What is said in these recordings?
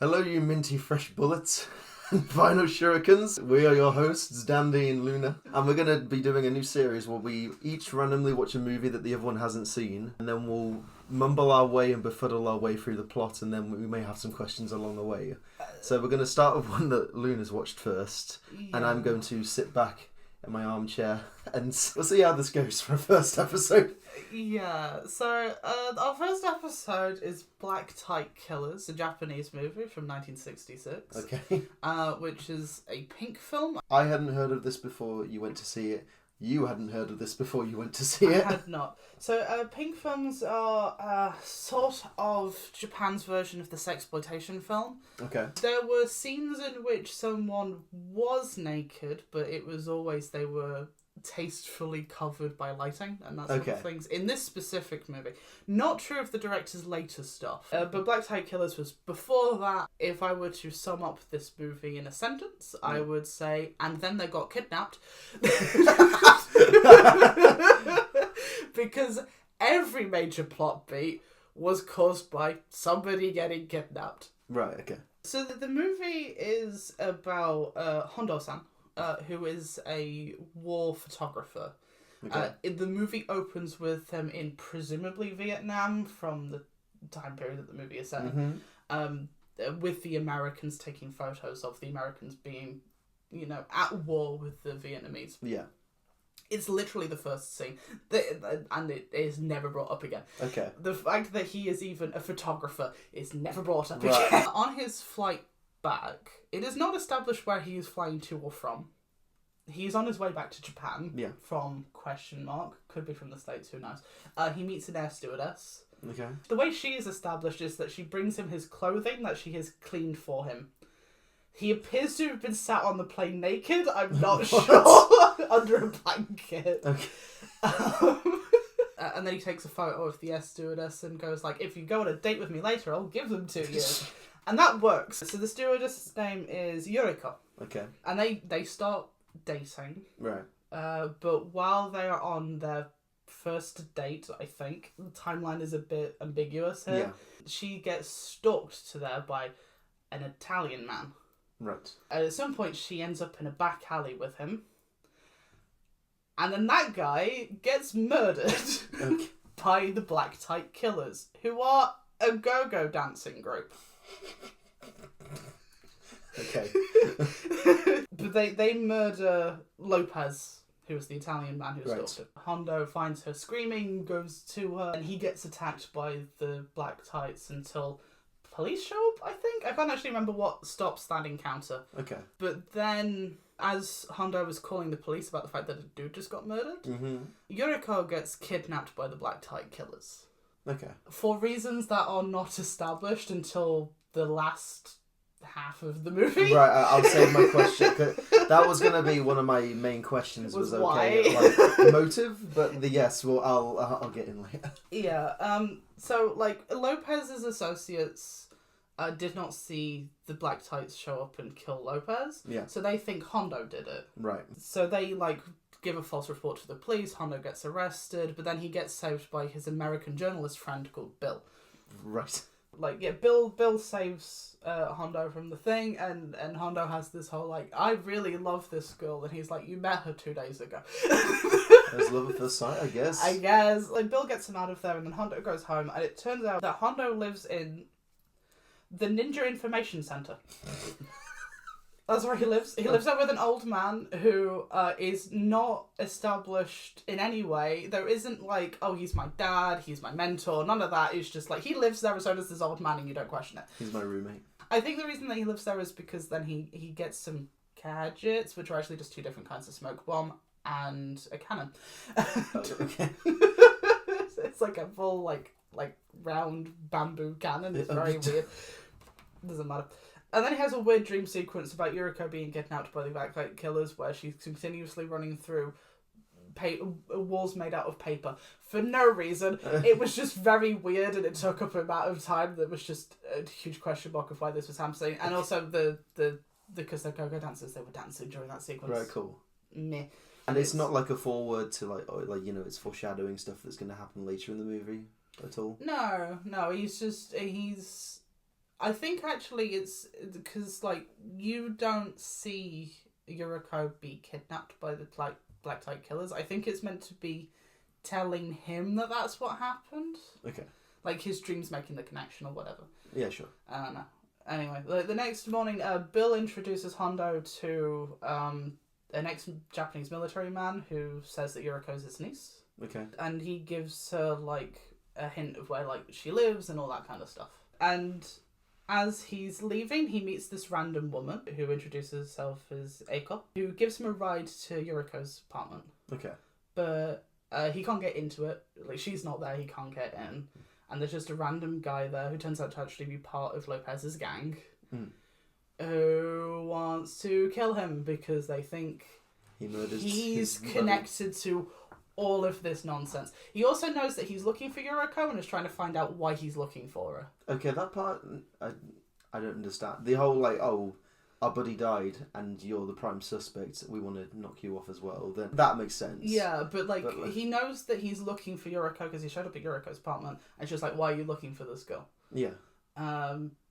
Hello, you minty fresh bullets and vinyl shurikens. We are your hosts, Dandy and Luna, and we're going to be doing a new series where we each randomly watch a movie that the other one hasn't seen, and then we'll mumble our way and befuddle our way through the plot, and then we may have some questions along the way. So we're going to start with one that Luna's watched first, and I'm going to sit back in my armchair and we'll see how this goes for a first episode. Yeah, so our first episode is Black Tight Killers, a Japanese movie from 1966. Okay. Which is a pink film. I hadn't heard of this before you went to see it. You hadn't heard of this before you went to see it. I had not. So pink films are sort of Japan's version of the sexploitation film. Okay. There were scenes in which someone was naked, but it was always they were tastefully covered by lighting and that sort of things in this specific movie. Not true of the director's later stuff, but Black Tie Killers was before that. If I were to sum up this movie in a sentence, I would say, and then they got kidnapped. Because every major plot beat was caused by somebody getting kidnapped. Right, okay. So the movie is about Hondo-san, who is a war photographer. Okay. The movie opens with him in presumably Vietnam from the time period that the movie is set in, with the Americans taking photos of the Americans being, at war with the Vietnamese. Yeah. It's literally the first scene, and it is never brought up again. Okay. The fact that he is even a photographer is never brought up again. On his flight back, it is not established where he is flying to or from. He's on his way back to Japan. Yeah. From ? Could be from the States, who knows. He meets an air stewardess. Okay. The way she is established is that she brings him his clothing that she has cleaned for him. He appears to have been sat on the plane naked, I'm not sure, under a blanket. Okay. And then he takes a photo of the air stewardess and goes like, if you go on a date with me later, I'll give them to you. And that works. So the stewardess' name is Yuriko. Okay. And they start dating. Right. But while they are on their first date, I think, the timeline is a bit ambiguous here. Yeah. She gets stalked to there by an Italian man. Right. At some point, she ends up in a back alley with him. And then that guy gets murdered by the Black Tight Killers, who are a go-go dancing group. Okay. But they murder Lopez, who was the Italian man who stalked her. Hondo finds her screaming, goes to her, and he gets attacked by the Black Tights until police show up, I think. I can't actually remember what stops that encounter. Okay. But then, as Hondo was calling the police about the fact that a dude just got murdered, Yuriko gets kidnapped by the Black Tight Killers. Okay. For reasons that are not established until the last half of the movie. Right, I'll save my question. That was going to be one of my main questions. Was okay, why? like motive, but yes, well, I'll get in later. Yeah. So like Lopez's associates did not see the Black Tights show up and kill Lopez. Yeah. So they think Hondo did it. Right. So they give a false report to the police. Hondo gets arrested, but then he gets saved by his American journalist friend called Bill. Right. Bill saves Hondo from the thing, and Hondo has this whole I really love this girl, and he's like, you met her 2 days ago. There's love at first sight, I guess. Bill gets him out of there, and then Hondo goes home, and it turns out that Hondo lives in the Ninja Information Center. That's where he lives. He lives there with an old man who is not established in any way. There isn't he's my dad, he's my mentor, none of that. It's just he lives there as soon as this old man and you don't question it. He's my roommate. I think the reason that he lives there is because then he gets some gadgets, which are actually just two different kinds of smoke bomb and a cannon. Okay. It's like a full round bamboo cannon. It's very weird. Doesn't matter. And then he has a weird dream sequence about Yuriko being kidnapped by the Black Tight Killers, where she's continuously running through walls made out of paper for no reason. It was just very weird, and it took up an amount of time that was just a huge question mark of why this was happening. And also because they're go-go dancers, they were dancing during that sequence. Right, cool. Meh. And it's not a forward to it's foreshadowing stuff that's going to happen later in the movie at all. No, he's I think actually it's because, like, you don't see Yuriko be kidnapped by the black tie killers. I think it's meant to be telling him that that's what happened. Okay. Like, his dream's making the connection or whatever. Yeah, sure. I don't know. Anyway, the next morning, Bill introduces Hondo to an ex-Japanese military man who says that Yuriko's his niece. Okay. And he gives her, like, a hint of where, like, she lives and all that kind of stuff. And as he's leaving, he meets this random woman who introduces herself as Eiko, who gives him a ride to Yuriko's apartment. Okay. But he can't get into it. Like, she's not there, he can't get in. And there's just a random guy there who turns out to actually be part of Lopez's gang, who wants to kill him because they think he's connected to all of this nonsense. He also knows that he's looking for Yuriko and is trying to find out why he's looking for her. Okay, that part, I don't understand. The whole, like, oh, our buddy died and you're the prime suspect, we want to knock you off as well, then that makes sense. Yeah, but he knows that he's looking for Yuriko because he showed up at Yuriko's apartment, and she's like, why are you looking for this girl? Yeah.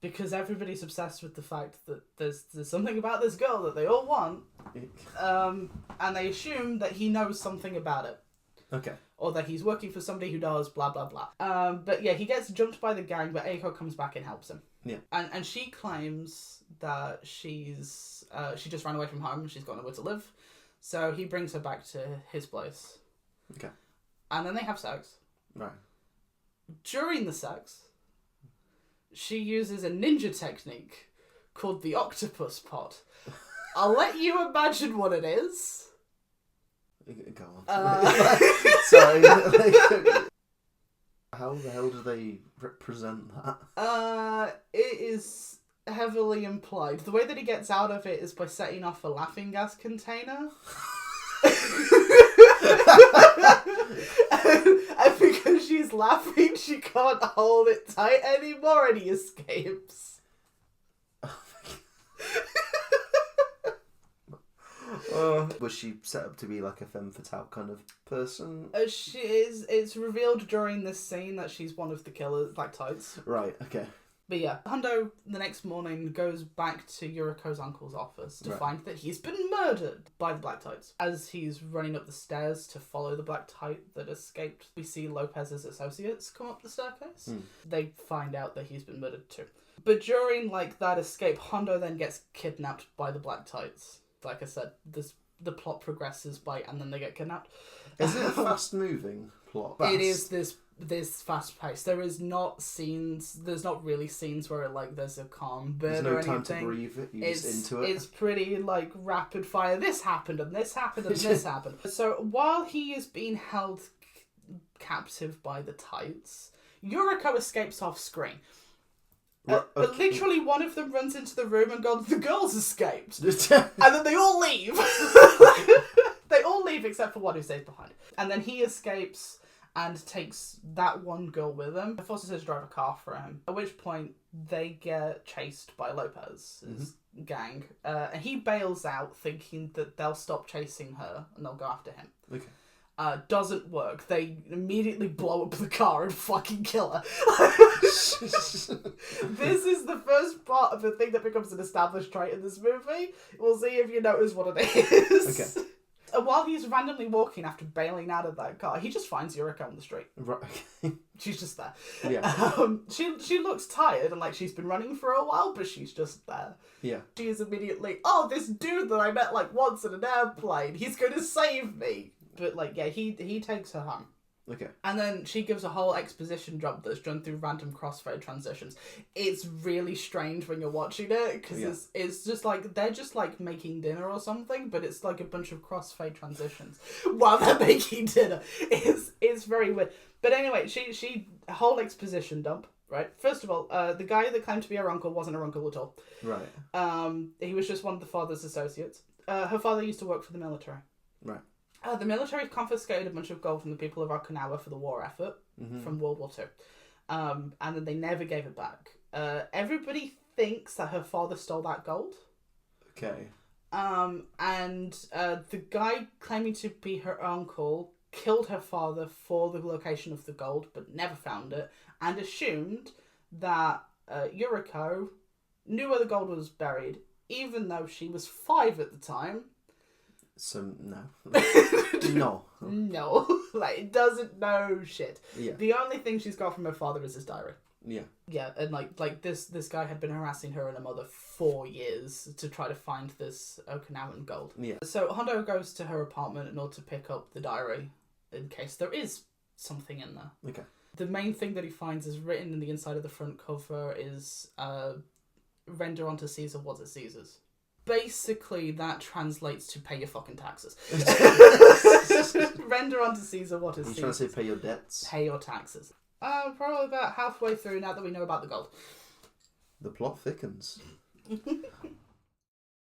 Because everybody's obsessed with the fact that there's something about this girl that they all want, and they assume that he knows something about it. Okay. Or that he's working for somebody who does blah, blah, blah. But yeah, he gets jumped by the gang, but Eiko comes back and helps him. Yeah. And she claims that she just ran away from home and she's got nowhere to live. So he brings her back to his place. Okay. And then they have sex. Right. During the sex, she uses a ninja technique called the octopus pot. I'll let you imagine what it is. Go on. Sorry. How the hell do they represent that? It is heavily implied. The way that he gets out of it is by setting off a laughing gas container. and because she's laughing, she can't hold it tight anymore and he escapes. Was she set up to be like a femme fatale kind of person? She is. It's revealed during this scene that she's one of the killers, black tights. Right, okay. But yeah, Hondo the next morning goes back to Yuriko's uncle's office to find that he's been murdered by the black tights. As he's running up the stairs to follow the black tight that escaped, we see Lopez's associates come up the staircase. They find out that he's been murdered too. But during that escape, Hondo then gets kidnapped by the black tights. Like I said, the plot progresses and then they get kidnapped. Is it a fast-moving plot? It is this fast-paced. There's not really scenes where there's a calm bit. There's no or anything. time to breathe it. You're just into it. It's pretty rapid fire. This happened and this happened and this happened. So while he is being held captive by the tights, Yuriko escapes off screen. But literally one of them runs into the room and goes, the girl's escaped. And then they all leave. They all leave except for one who stays behind. And then he escapes and takes that one girl with him. Forces her to drive a car for him. At which point they get chased by Lopez's gang. And he bails out thinking that they'll stop chasing her and they'll go after him. Okay. Doesn't work. They immediately blow up the car and fucking kill her. This is the first part of the thing that becomes an established trait in this movie. We'll see if you notice what it is. Okay. And while he's randomly walking after bailing out of that car, he just finds Yuriko on the street. Right. Okay. She's just there. Yeah. She looks tired and she's been running for a while, but she's just there. Yeah. She is immediately, this dude that I met once in an airplane, he's going to save me. But he takes her home. Okay. And then she gives a whole exposition drop that's done through random crossfade transitions. It's really strange when you're watching it because it's just they're just making dinner or something, but it's a bunch of crossfade transitions while they're making dinner. It's very weird. But anyway, she whole exposition dump. Right. First of all, the guy that claimed to be her uncle wasn't her uncle at all. Right. He was just one of the father's associates. Her father used to work for the military. Right. The military confiscated a bunch of gold from the people of Okinawa for the war effort from World War II. And then they never gave it back. Everybody thinks that her father stole that gold. Okay. And the guy claiming to be her uncle killed her father for the location of the gold, but never found it, and assumed that Yuriko knew where the gold was buried, even though she was 5 at the time. So, no. No. No. Like, it doesn't know shit. Yeah. The only thing she's got from her father is his diary. Yeah. Yeah, and like this guy had been harassing her and her mother for years to try to find this Okinawan gold. Yeah. So Hondo goes to her apartment in order to pick up the diary in case there is something in there. Okay. The main thing that he finds is written in the inside of the front cover is render onto Caesar what is Caesar's. Basically, that translates to pay your fucking taxes. Render onto Caesar what is Caesar's. You're trying to say pay your debts? Pay your taxes. Probably about halfway through now that we know about the gold. The plot thickens.